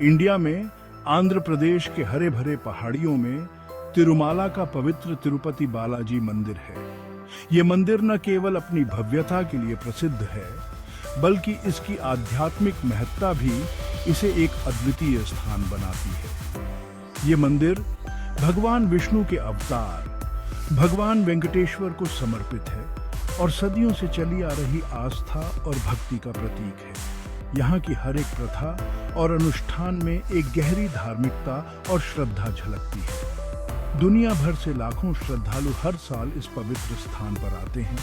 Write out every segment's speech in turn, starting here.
India में आंध्र प्रदेश के हरे भरे पहाड़ियों में तिरुमाला का पवित्र तिरुपति बालाजी मंदिर है। ये मंदिर न केवल अपनी भव्यता के लिए प्रसिद्ध है, बल्कि इसकी आध्यात्मिक महत्ता भी इसे एक अद्वितीय स्थान बनाती है। ये मंदिर भगवान विष्णु के अवतार भगवान वेंकटेश्वर को समर्पित है और सदियों से चली आ रही आस्था और भक्ति का प्रतीक है। यहाँ की हर एक प्रथा और अनुष्ठान में एक गहरी धार्मिकता और श्रद्धा झलकती है। दुनिया भर से लाखों श्रद्धालु हर साल इस पवित्र स्थान पर आते हैं,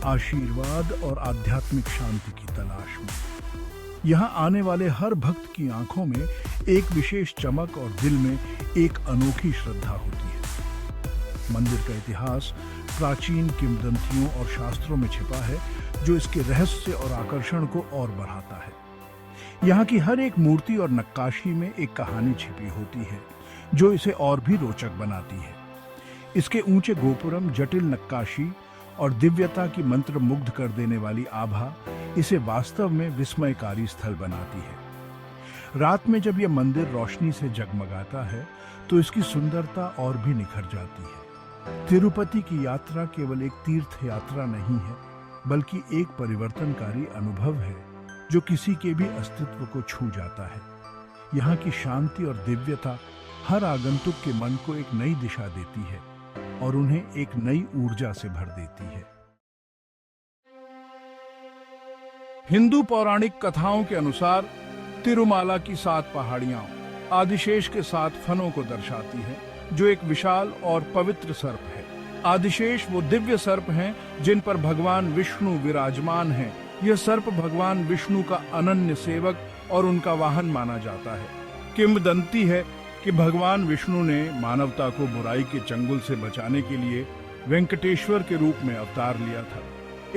आशीर्वाद और आध्यात्मिक शांति की तलाश में। यहाँ आने वाले हर भक्त की आंखों में एक विशेष चमक और दिल में एक अनोखी श्रद्धा होती है। मंदिर का इतिहास प्राचीन किंवदंतियों और शास्त्रों में छिपा है, जो इसके रहस्य और आकर्षण को और बढ़ाता है। यहाँ की हर एक मूर्ति और नक्काशी में एक कहानी छिपी होती है, जो इसे और भी रोचक बनाती है। इसके ऊंचे गोपुरम, जटिल नक्काशी और दिव्यता की मंत्र मुग्ध कर देने वाली आभा इसे वास्तव में विस्मयकारी स्थल बनाती है। रात में जब यह मंदिर रोशनी से जगमगाता है, तो इसकी सुंदरता और भी निखर जाती है। तिरुपति की यात्रा केवल एक तीर्थ यात्रा नहीं है, बल्कि एक परिवर्तनकारी अनुभव है, जो किसी के भी अस्तित्व को छू जाता है। यहाँ की शांति और दिव्यता हर आगंतुक के मन को एक नई दिशा देती है और उन्हें एक नई ऊर्जा से भर देती है। हिंदू पौराणिक कथाओं के अनुसार तिरुमाला की 7 पहाड़ियां आदिशेष के 7 फनों को दर्शाती है, जो एक विशाल और पवित्र सर्प है। आदिशेष वो दिव्य सर्प हैं जिन पर भगवान विष्णु विराजमान हैं। यह सर्प भगवान विष्णु का अनन्य सेवक और उनका वाहन माना जाता है। किंवदंती है कि भगवान विष्णु ने मानवता को बुराई के चंगुल से बचाने के लिए वेंकटेश्वर के रूप में अवतार लिया था।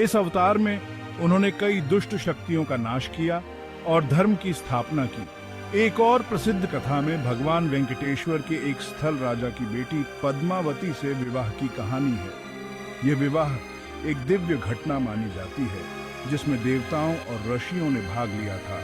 इस अवतार में उन्होंने कई दुष्ट शक्तियों का नाश किया और धर्म की स्थापना की। एक और प्रसिद्ध कथा में भगवान वेंकटेश्वर के एक स्थल राजा की बेटी पद्मावती से विवाह की कहानी है। यह विवाह एक दिव्य घटना मानी जाती है, जिसमें देवताओं और ऋषियों ने भाग लिया था।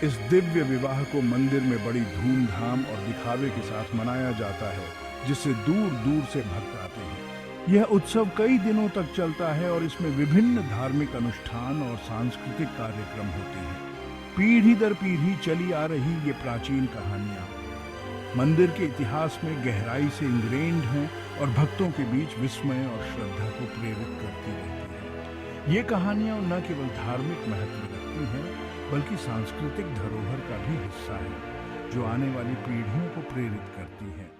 इस दिव्य विवाह को मंदिर में बड़ी धूमधाम और दिखावे के साथ मनाया जाता है, जिससे दूर दूर से भक्त आते हैं। यह उत्सव कई दिनों तक चलता है और इसमें विभिन्न धार्मिक अनुष्ठान और सांस्कृतिक कार्यक्रम होते हैं। पीढ़ी दर पीढ़ी चली आ रही ये प्राचीन कहानियां मंदिर के इतिहास में गहराई से इंग्रेन्ड हैं और भक्तों के बीच विस्मय और श्रद्धा को प्रेरित करती रहती हैं। ये कहानियां न केवल धार्मिक महत्व रखती हैं, बल्कि सांस्कृतिक धरोहर का भी हिस्सा है, जो आने वाली पीढ़ियों को प्रेरित करती हैं।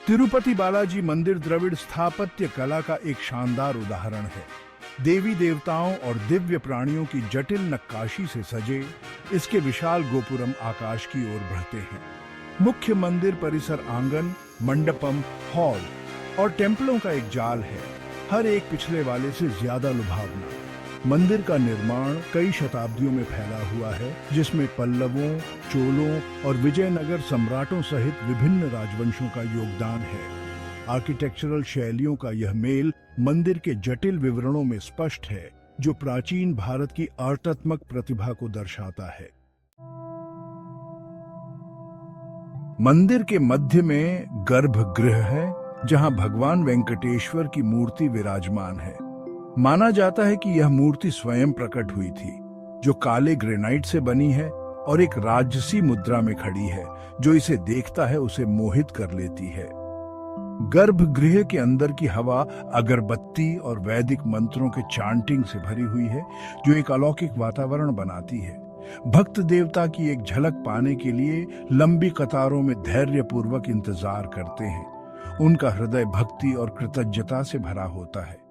तिरुपति बालाजी मंदिर द्रविड़ स्थापत्य कला का एक शानदार उदाहरण है। देवी देवताओं और दिव्य प्राणियों की जटिल नक्काशी से सजे इसके विशाल गोपुरम आकाश की ओर बढ़ते हैं। मुख्य मंदिर परिसर आंगन, मंडपम, हॉल और टेम्पलों का एक जाल है, हर एक पिछले वाले से ज्यादा लुभावना। मंदिर का निर्माण कई शताब्दियों में फैला हुआ है, जिसमें पल्लवों, चोलों और विजयनगर सम्राटों सहित विभिन्न राजवंशों का योगदान है। आर्किटेक्चरल शैलियों का यह मेल मंदिर के जटिल विवरणों में स्पष्ट है, जो प्राचीन भारत की आर्टात्मक प्रतिभा को दर्शाता है। मंदिर के मध्य में गर्भगृह है, जहां भगवान वेंकटेश्वर की मूर्ति विराजमान है। माना जाता है कि यह मूर्ति स्वयं प्रकट हुई थी, जो काले ग्रेनाइट से बनी है और एक राजसी मुद्रा में खड़ी है, जो इसे देखता है उसे मोहित कर लेती है। गर्भगृह के अंदर की हवा अगरबत्ती और वैदिक मंत्रों के चांटिंग से भरी हुई है, जो एक अलौकिक वातावरण बनाती है। भक्त देवता की एक झलक पाने के लिए लंबी कतारों में धैर्यपूर्वक इंतजार करते हैं। उनका हृदय भक्ति और कृतज्ञता से भरा होता है।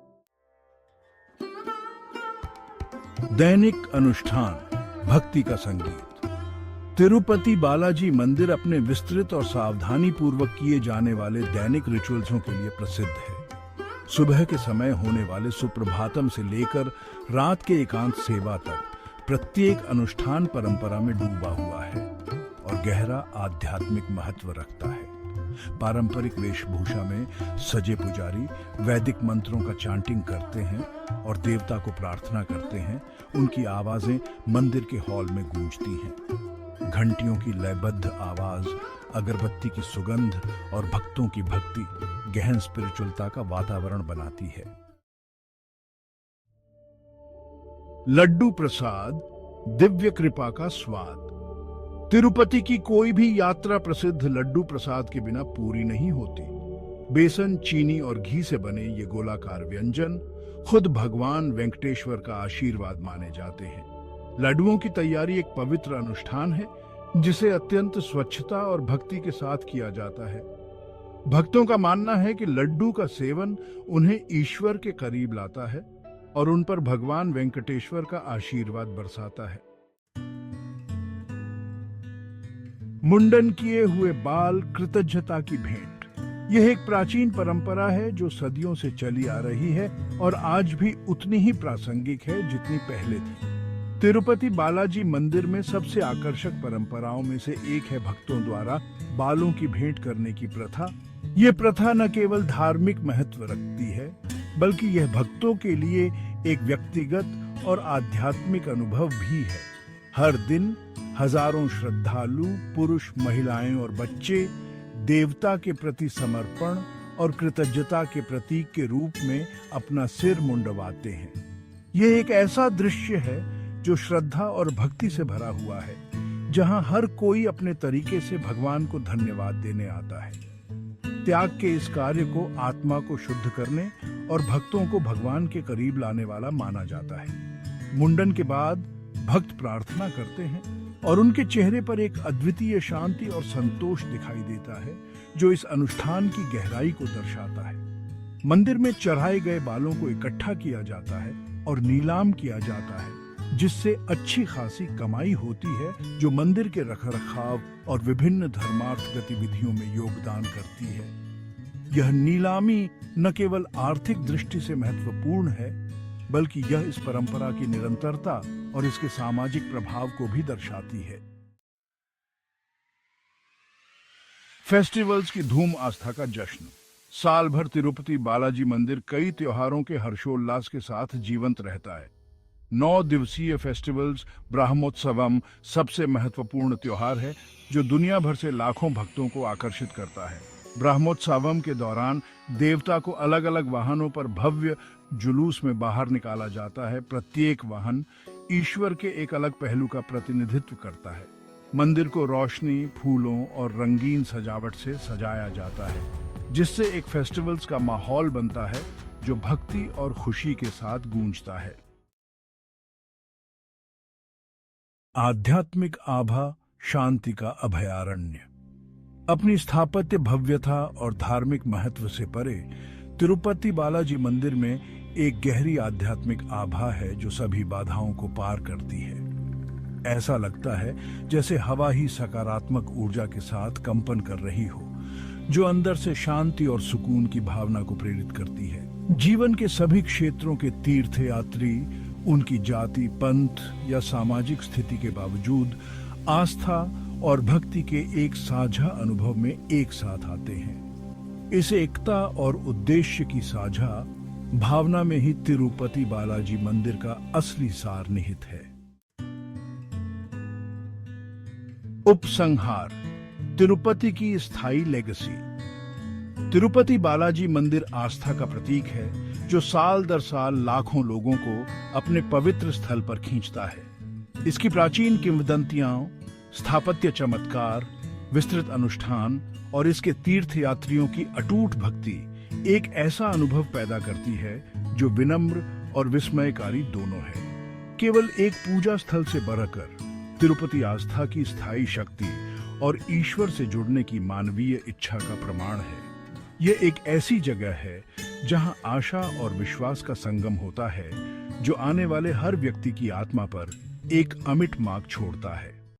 दैनिक अनुष्ठान, भक्ति का संगीत। तिरुपति बालाजी मंदिर अपने विस्तृत और सावधानी पूर्वक किए जाने वाले दैनिक रिचुअल्सों के लिए प्रसिद्ध है। सुबह के समय होने वाले सुप्रभातम से लेकर रात के एकांत सेवा तक प्रत्येक अनुष्ठान परंपरा में डूबा हुआ है और गहरा आध्यात्मिक महत्व रखता है। पारंपरिक वेशभूषा में सजे पुजारी वैदिक मंत्रों का चांटिंग करते हैं और देवता को प्रार्थना करते हैं। उनकी आवाजें मंदिर के हॉल में गूंजती हैं। घंटियों की लयबद्ध आवाज, अगरबत्ती की सुगंध और भक्तों की भक्ति गहन स्पिरिचुअलता का वातावरण बनाती है। लड्डू प्रसाद, दिव्य कृपा का स्वाद। तिरुपति की कोई भी यात्रा प्रसिद्ध लड्डू प्रसाद के बिना पूरी नहीं होती। बेसन, चीनी और घी से बने ये गोलाकार व्यंजन खुद भगवान वेंकटेश्वर का आशीर्वाद माने जाते हैं। लड्डुओं की तैयारी एक पवित्र अनुष्ठान है जिसे अत्यंत स्वच्छता और भक्ति के साथ किया जाता है। भक्तों का मानना है कि लड्डू का सेवन उन्हें ईश्वर के करीब लाता है और उन पर भगवान वेंकटेश्वर का आशीर्वाद बरसाता है। मुंडन किए हुए बाल कृतज्ञता की भेंट। यह एक प्राचीन परंपरा है जो सदियों से चली आ रही है और आज भी उतनी ही प्रासंगिक है जितनी पहले थी। तिरुपति बालाजी मंदिर में सबसे आकर्षक परंपराओं में से एक है भक्तों द्वारा बालों की भेंट करने की प्रथा। यह प्रथा न केवल धार्मिक महत्व रखती है, बल्कि यह भक्तों के लिए एक व्यक्तिगत और आध्यात्मिक अनुभव भी है। हर दिन हजारों श्रद्धालु पुरुष, महिलाएं और बच्चे देवता के प्रति समर्पण और कृतज्ञता के प्रतीक के रूप में अपना सिर मुंडवाते हैं। यह एक ऐसा दृश्य है जो श्रद्धा और भक्ति से भरा हुआ है, जहां हर कोई अपने तरीके से भगवान को धन्यवाद देने आता है। त्याग के इस कार्य को आत्मा को शुद्ध करने और भक्तों को भगवान के करीब लाने वाला माना जाता है। मुंडन के बाद भक्त प्रार्थना करते हैं और उनके चेहरे पर एक अद्वितीय शांति और संतोष दिखाई देता है जो इस अनुष्ठान की गहराई को दर्शाता है। मंदिर में चढ़ाए गए बालों को इकट्ठा किया जाता है और नीलाम किया जाता है, जिससे अच्छी खासी कमाई होती है जो मंदिर के रखरखाव और विभिन्न धर्मार्थ गतिविधियों में योगदान करती है। यह नीलामी न केवल आर्थिक दृष्टि से महत्वपूर्ण है, बल्कि यह इस परंपरा की निरंतरता और इसके सामाजिक प्रभाव को भी दर्शाती है। फेस्टिवल्स की धूम आस्था का जश्न। साल भर तिरुपति बालाजी मंदिर कई त्योहारों के हर्षोल्लास के साथ जीवंत रहता है। 9 दिवसीय फेस्टिवल्स ब्रह्मोत्सवम सबसे महत्वपूर्ण त्योहार है जो दुनिया भर से लाखों भक्तों को आकर्षित करता है। ब्रह्मोत्सवम के दौरान देवता को अलग अलग वाहनों पर भव्य जुलूस में बाहर निकाला जाता है। प्रत्येक वाहन ईश्वर के एक अलग पहलू का प्रतिनिधित्व करता है। मंदिर को रोशनी, फूलों और रंगीन सजावट से सजाया जाता है, जिससे एक फेस्टिवल्स का माहौल बनता है जो भक्ति और खुशी के साथ गूंजता है। आध्यात्मिक आभा, शांति का अभयारण्य। अपनी स्थापत्य भव्यता और धार्मिक महत्व से परे तिरुपति बालाजी मंदिर में एक गहरी आध्यात्मिक आभा है जो सभी बाधाओं को पार करती है। ऐसा लगता है जैसे हवा ही सकारात्मक ऊर्जा के साथ कंपन कर रही हो, जो अंदर से शांति और सुकून की भावना को प्रेरित करती है। जीवन के सभी क्षेत्रों के तीर्थयात्री उनकी जाति, पंथ या सामाजिक स्थिति के बावजूद आस्था और भक्ति के एक साझा अनुभव में एक साथ आते हैं। इस एकता और उद्देश्य की साझा भावना में ही तिरुपति बालाजी मंदिर का असली सार निहित है। उपसंहार, तिरुपति की स्थायी लेगेसी। तिरुपति बालाजी मंदिर आस्था का प्रतीक है जो साल दर साल लाखों लोगों को अपने पवित्र स्थल पर खींचता है। इसकी प्राचीन किंवदंतियां, स्थापत्य चमत्कार, विस्तृत अनुष्ठान और इसके तीर्थयात्रियों की अटूट भक्ति एक ऐसा अनुभव पैदा करती है जो विनम्र और विस्मयकारी दोनों है। केवल एक पूजा स्थल से बढ़कर तिरुपति आस्था की स्थायी शक्ति और ईश्वर से जुड़ने की मानवीय इच्छा का प्रमाण है। यह एक ऐसी जगह है जहां आशा और विश्वास का संगम होता है, जो आने वाले हर व्यक्ति की आत्मा पर एक अमिट मार्क छोड़ता है।